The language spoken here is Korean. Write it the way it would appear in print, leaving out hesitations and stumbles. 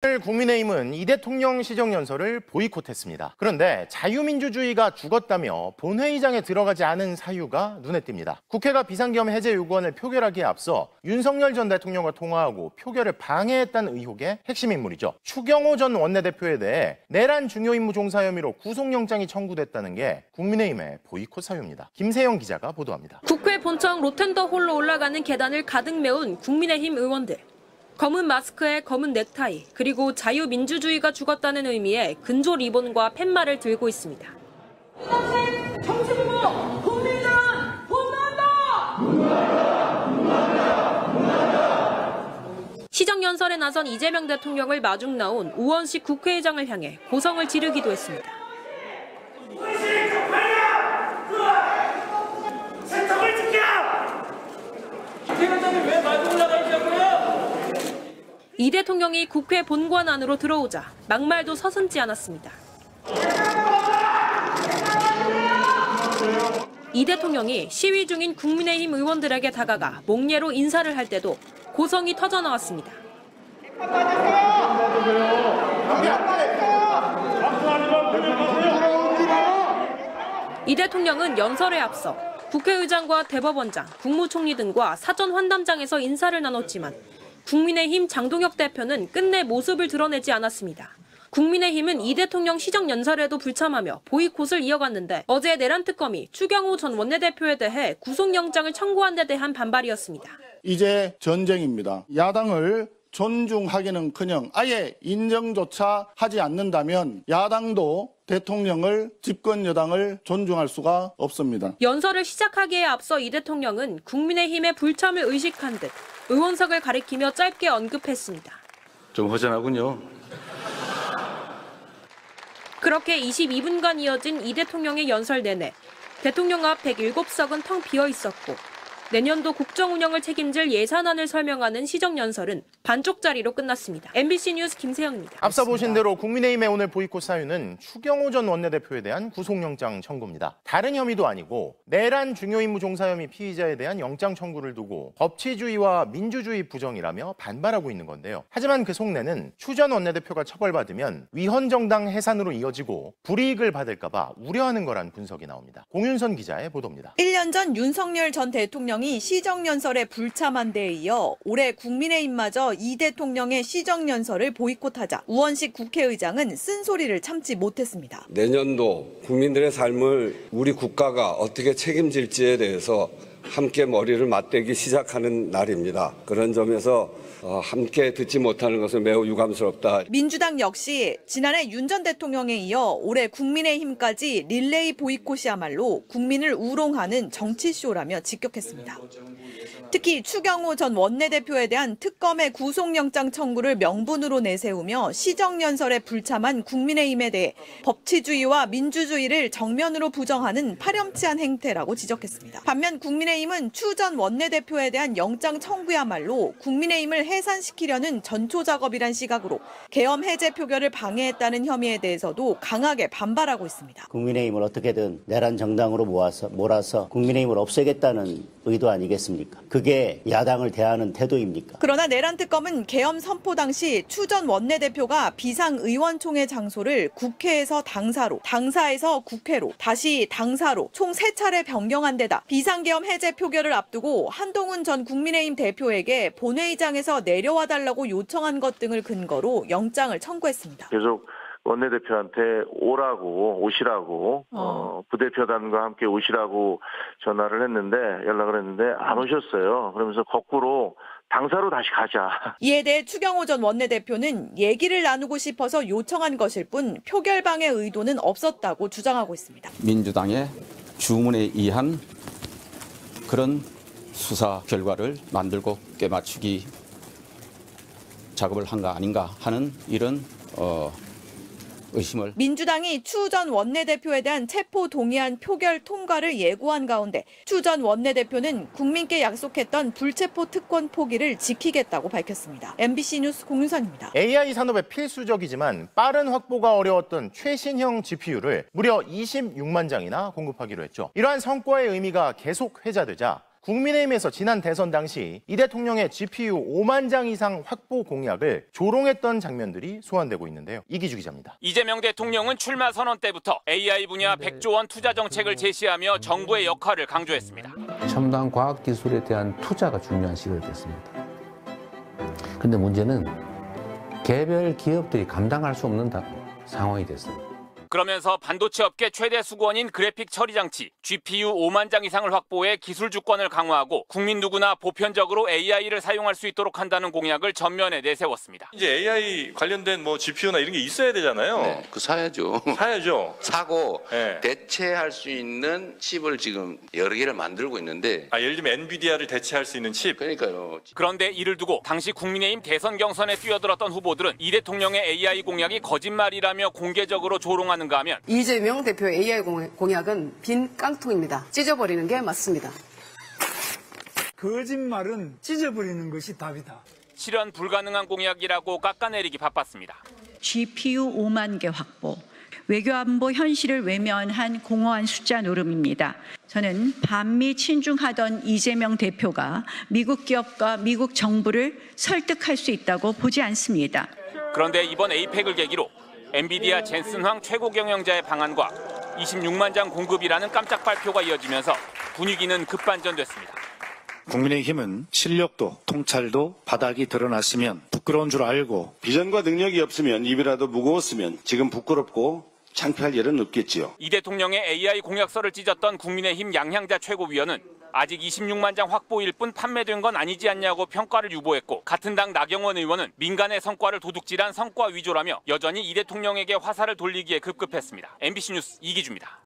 오늘 국민의힘은 이 대통령 시정연설을 보이콧했습니다. 그런데 자유민주주의가 죽었다며 본회의장에 들어가지 않은 사유가 눈에 띕니다. 국회가 비상계엄 해제 요구안을 표결하기에 앞서 윤석열 전 대통령과 통화하고 표결을 방해했다는 의혹의 핵심 인물이죠. 추경호 전 원내대표에 대해 내란 중요임무 종사 혐의로 구속영장이 청구됐다는 게 국민의힘의 보이콧 사유입니다. 김세영 기자가 보도합니다. 국회 본청 로텐더홀로 올라가는 계단을 가득 메운 국민의힘 의원들. 검은 마스크에 검은 넥타이, 그리고 자유민주주의가 죽었다는 의미의 근조 리본과 팻말을 들고 있습니다. 정신으로 국민은 분노한다! 시정연설에 나선 이재명 대통령을 마중 나온 우원식 국회의장을 향해 고성을 지르기도 했습니다. 세탁을 지켜! 국회의장이 왜 마중 올라가 있냐고요? 이 대통령이 국회 본관 안으로 들어오자 막말도 서슴지 않았습니다. 이 대통령이 시위 중인 국민의힘 의원들에게 다가가 목례로 인사를 할 때도 고성이 터져 나왔습니다. 이 대통령은 연설에 앞서 국회의장과 대법원장, 국무총리 등과 사전 환담장에서 인사를 나눴지만 국민의힘 장동혁 대표는 끝내 모습을 드러내지 않았습니다. 국민의힘은 이 대통령 시정연설에도 불참하며 보이콧을 이어갔는데 어제 내란 특검이 추경호 전 원내대표에 대해 구속영장을 청구한 데 대한 반발이었습니다. 이제 전쟁입니다. 야당을 존중하기는커녕 아예 인정조차 하지 않는다면 야당도 대통령을 집권 여당을 존중할 수가 없습니다. 연설을 시작하기에 앞서 이 대통령은 국민의힘의 불참을 의식한 듯 의원석을 가리키며 짧게 언급했습니다. 좀 허전하군요. 그렇게 22분간 이어진 이 대통령의 연설 내내 대통령 앞 107석은 텅 비어 있었고 내년도 국정 운영을 책임질 예산안을 설명하는 시정연설은 반쪽짜리로 끝났습니다. MBC 뉴스 김세영입니다. 앞서 보신 대로 국민의힘의 오늘 보이콧 사유는 추경호 전 원내대표에 대한 구속영장 청구입니다. 다른 혐의도 아니고 내란 중요임무 종사 혐의 피의자에 대한 영장 청구를 두고 법치주의와 민주주의 부정이라며 반발하고 있는 건데요. 하지만 그 속내는 추 전 원내대표가 처벌받으면 위헌정당 해산으로 이어지고 불이익을 받을까 봐 우려하는 거란 분석이 나옵니다. 공윤선 기자의 보도입니다. 1년 전 윤석열 전 대통령이 시정연설에 불참한 데에 이어 올해 국민의힘마저 이 대통령의 시정연설을 보이콧하자 우원식 국회의장은 쓴소리를 참지 못했습니다. 내년도 국민들의 삶을 우리 국가가 어떻게 책임질지에 대해서 함께 머리를 맞대기 시작하는 날입니다. 그런 점에서 함께 듣지 못하는 것은 매우 유감스럽다. 민주당 역시 지난해 윤 전 대통령에 이어 올해 국민의힘까지 릴레이 보이콧이야말로 국민을 우롱하는 정치쇼라며 직격했습니다. 특히 추경호 전 원내대표에 대한 특검의 구속영장 청구를 명분으로 내세우며 시정연설에 불참한 국민의힘에 대해 법치주의와 민주주의를 정면으로 부정하는 파렴치한 행태라고 지적했습니다. 반면 국민의힘은 추 전 원내대표에 대한 영장 청구야말로 국민의힘을 해산시키려는 전초작업이란 시각으로 계엄 해제 표결을 방해했다는 혐의에 대해서도 강하게 반발하고 있습니다. 국민의힘을 어떻게든 내란 정당으로 몰아서 국민의힘을 없애겠다는 의도 아니겠습니까? 그게 야당을 대하는 태도입니까? 그러나 내란 특검은 계엄 선포 당시 추 전 원내대표가 비상의원총회 장소를 국회에서 당사로, 당사에서 국회로, 다시 당사로 총 3차례 변경한 데다 비상계엄 해제 표결을 앞두고 한동훈 전 국민의힘 대표에게 본회의장에서 내려와 달라고 요청한 것 등을 근거로 영장을 청구했습니다. 계속 원내대표한테 오시라고 부대표단과 함께 오시라고 전화를 했는데 연락을 했는데 안 오셨어요. 그러면서 거꾸로 당사로 다시 가자. 이에 대해 추경호 전 원내대표는 얘기를 나누고 싶어서 요청한 것일 뿐 표결 방해 의도는 없었다고 주장하고 있습니다. 민주당의 주문에 의한 그런 수사 결과를 만들고 꿰맞추기 작업을 한 거 아닌가 하는 이런 의심을. 민주당이 추 전 원내대표에 대한 체포 동의안 표결 통과를 예고한 가운데 추 전 원내대표는 국민께 약속했던 불체포 특권 포기를 지키겠다고 밝혔습니다. MBC 뉴스 공윤선입니다. AI 산업에 필수적이지만 빠른 확보가 어려웠던 최신형 GPU를 무려 26만 장이나 공급하기로 했죠. 이러한 성과의 의미가 계속 회자되자 국민의힘에서 지난 대선 당시 이 대통령의 GPU 5만 장 이상 확보 공약을 조롱했던 장면들이 소환되고 있는데요. 이기주 기자입니다. 이재명 대통령은 출마 선언 때부터 AI 분야 100조 원 투자 정책을 제시하며 정부의 역할을 강조했습니다. 첨단 과학기술에 대한 투자가 중요한 시기가 됐습니다. 근데 문제는 개별 기업들이 감당할 수 없는 상황이 됐어요. 그러면서 반도체 업계 최대 수거원인 그래픽 처리 장치 GPU 5만 장 이상을 확보해 기술 주권을 강화하고 국민 누구나 보편적으로 AI를 사용할 수 있도록 한다는 공약을 전면에 내세웠습니다. 이제 AI 관련된 뭐 GPU나 이런 게 있어야 되잖아요. 네, 그 사야죠. 사야죠. 사고 네. 대체할 수 있는 칩을 지금 여러 개를 만들고 있는데. 예를 들면 엔비디아를 대체할 수 있는 칩. 그러니까요. 그런데 이를 두고 당시 국민의힘 대선 경선에 뛰어들었던 후보들은 이 대통령의 AI 공약이 거짓말이라며 공개적으로 조롱하는가 하면 이재명 대표의 AI 공약은 빈 깡통입니다. 찢어버리는 게 맞습니다. 거짓말은 찢어버리는 것이 답이다. 실현 불가능한 공약이라고 깎아내리기 바빴습니다. GPU 5만 개 확보, 외교안보 현실을 외면한 공허한 숫자 노름입니다. 저는 반미 친중하던 이재명 대표가 미국 기업과 미국 정부를 설득할 수 있다고 보지 않습니다. 그런데 이번 에이펙을 계기로 엔비디아 젠슨 황 최고 경영자의 방안과 26만 장 공급이라는 깜짝 발표가 이어지면서 분위기는 급반전됐습니다. 국민의힘은 실력도 통찰도 바닥이 드러났으면 부끄러운 줄 알고 비전과 능력이 없으면 입이라도 무거웠으면 지금 부끄럽고 창피할 일은 없겠지요. 이 대통령의 AI 공약서를 찢었던 국민의힘 양향자 최고위원은 아직 26만 장 확보일 뿐 판매된 건 아니지 않냐고 평가를 유보했고 같은 당 나경원 의원은 민간의 성과를 도둑질한 성과 위조라며 여전히 이 대통령에게 화살을 돌리기에 급급했습니다. MBC 뉴스 이기주입니다.